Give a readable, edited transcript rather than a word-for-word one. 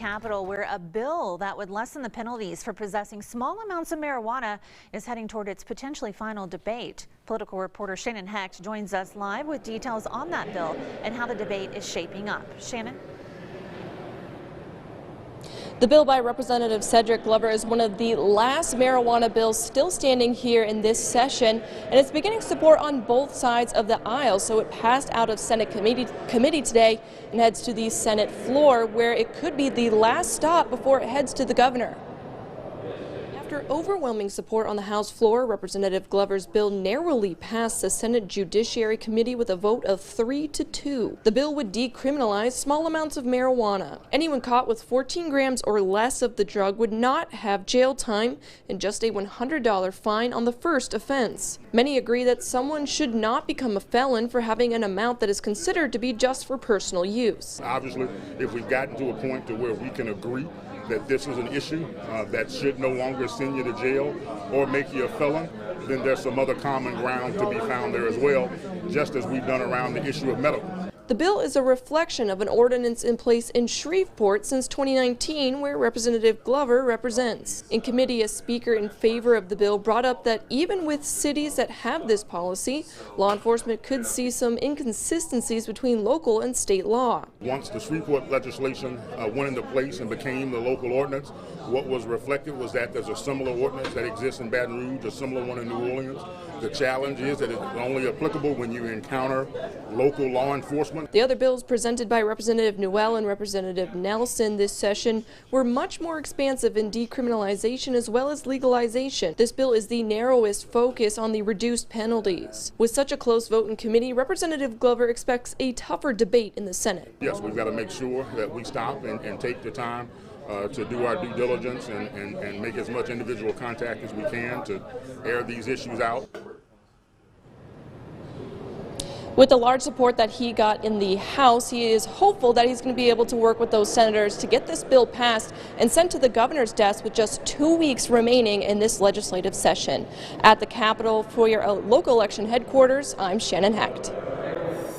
Capitol, where a bill that would lessen the penalties for possessing small amounts of marijuana is heading toward its potentially final debate. Political reporter Shannon Hecht joins us live with details on that bill and how the debate is shaping up. Shannon? The bill by Representative Cedric Glover is one of the last marijuana bills still standing here in this session, and it's beginning support on both sides of the aisle. So it passed out of Senate committee today and heads to the Senate floor, where it could be the last stop before it heads to the governor. After overwhelming support on the House floor, Representative Glover's bill narrowly passed the Senate Judiciary Committee with a vote of 3-2. The bill would decriminalize small amounts of marijuana. Anyone caught with 14 grams or less of the drug would not have jail time and just a $100 fine on the first offense. Many agree that someone should not become a felon for having an amount that is considered to be just for personal use. Obviously, if we've gotten to a point to where we can agree that this is an issue that should no longer send you to jail or make you a felon, then there's some other common ground to be found there as well, just as we've done around the issue of medical. The bill is a reflection of an ordinance in place in Shreveport since 2019, where Representative Glover represents. In committee, a speaker in favor of the bill brought up that even with cities that have this policy, law enforcement could see some inconsistencies between local and state law. Once the Shreveport legislation went into place and became the local ordinance, what was reflected was that there's a similar ordinance that exists in Baton Rouge, a similar one in New Orleans. The challenge is that it's only applicable when you encounter local law enforcement. The other bills presented by Representative Newell and Representative Nelson this session were much more expansive in decriminalization as well as legalization. This bill is the narrowest focus on the reduced penalties. With such a close vote in committee, Representative Glover expects a tougher debate in the Senate. Yes, we've got to make sure that we stop and take the time to do our due diligence and make as much individual contact as we can to air these issues out. With the large support that he got in the House, he is hopeful that he's going to be able to work with those senators to get this bill passed and sent to the governor's desk with just 2 weeks remaining in this legislative session. At the Capitol for your local election headquarters, I'm Shannon Hecht.